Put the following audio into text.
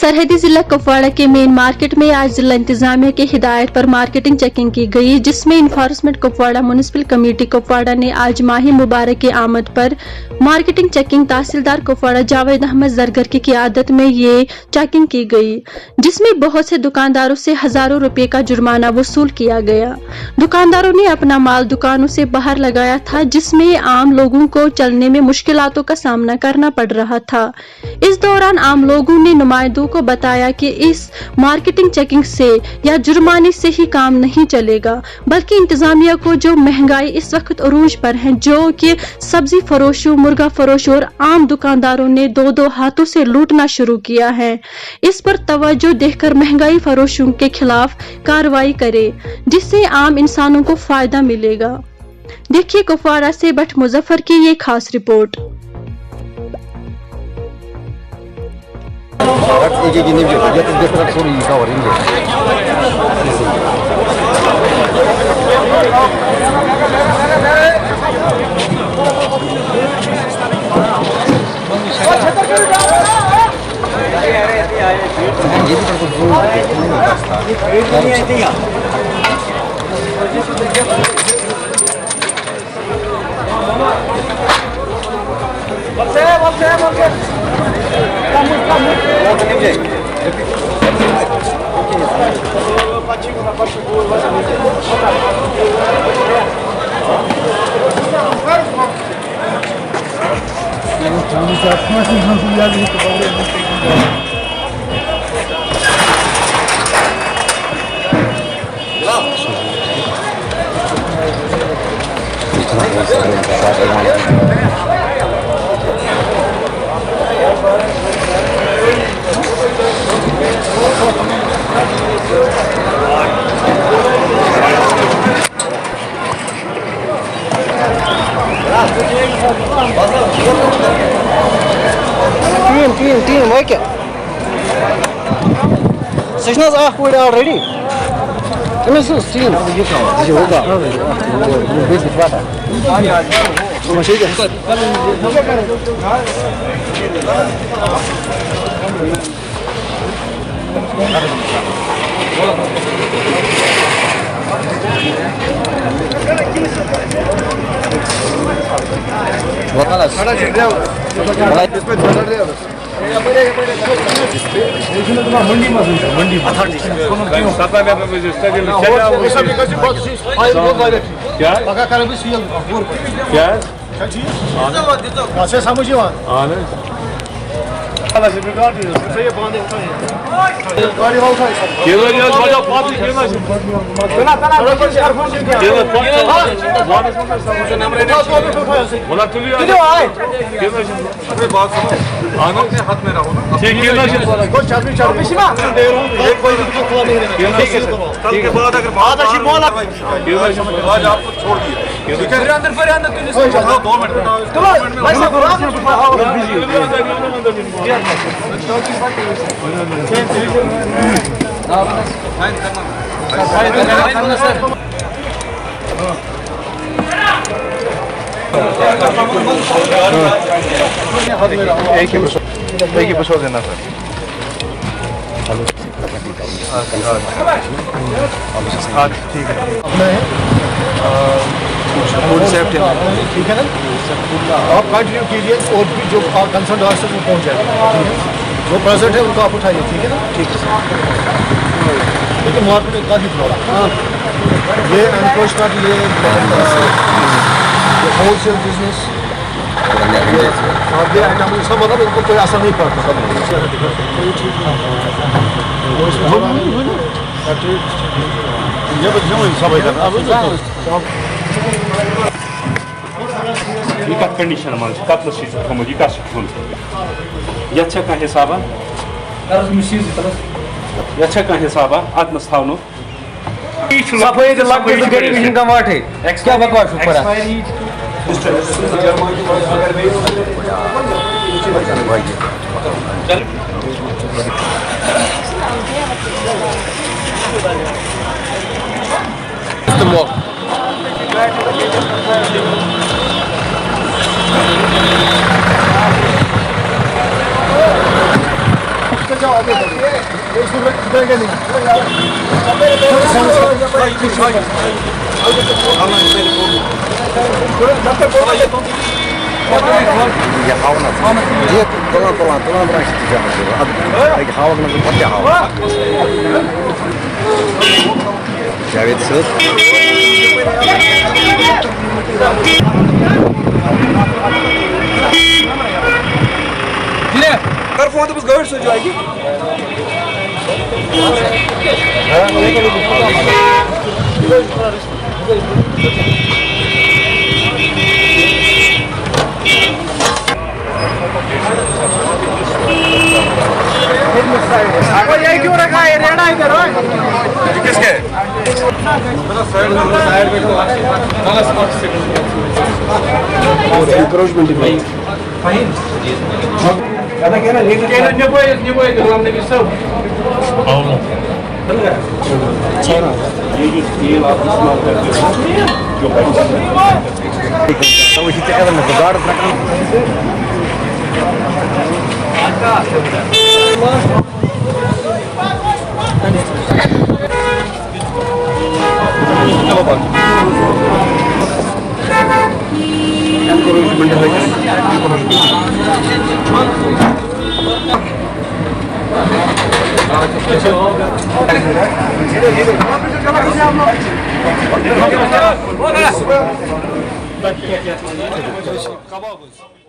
सरहदी जिला कुपवाड़ा के मेन मार्केट में आज जिला इंतजामिया की हिदायत पर मार्केटिंग चेकिंग की गई, जिसमें enforcement Kupwara municipal committee Kupwara ने आज माही मुबारक की आमद पर मार्केटिंग चेकिंग तहसीलदार कुपवाड़ा जावेद अहमद जरगर की क़ियादत में ये चेकिंग की गई, जिसमें बहुत से दुकानदारों से हजारों रुपए का जुर्माना वसूल किया गया। दुकानदारों ने अपना माल दुकानों से बाहर लगाया था, जिसमें आम लोगों को चलने में मुश्किलातों का सामना करना पड़ रहा था। इस दौरान आम लोगों ने नुमाइंदों को बताया कि इस मार्केटिंग चेकिंग से या जुर्माने से ही काम नहीं चलेगा, बल्कि इंतजामिया को जो महंगाई इस वक्त अरूज पर है, जो कि सब्जी फरोशों, मुर्गा फरोशों और आम दुकानदारों ने दो हाथों से लूटना शुरू किया है, इस पर तवज्जो देकर महंगाई फरोशों के खिलाफ कार्रवाई करे, जिससे आम इंसानों को फायदा मिलेगा। देखिए कुपवाड़ा से भट्ट मुजफ्फर की ये खास रिपोर्ट। तीन वाक्य सह पूरी ऑलरेडी तीन होगा एक ही बसो देना सर। ठीक है फूड सेफ्टी ठीक है ना, आप कंटिन्यू कीजिए और भी जो कंसर्न ऑफिसर में पहुंच जाएगा, जो प्रेजेंट है उनको आप उठाइए, ठीक है ना। ठीक है सर। लेकिन मार्केट में काफ़ी फ्लॉरा ये अनफॉर्चुनेट ये होलसेल बिजनेस इसका मतलब इनको कोई असर नहीं पड़ता। यह कंडीशन मन कतलस थोमुत यह कल ये हिसाबा ये हिसाबा अतनस थो सफाई क्या बकवास जाओ आगे Javed Sir. कर फोन तो बस गवर्नमेंट से जाएगी यही क्यों रखा है रेड़ा इधर किसके कबाब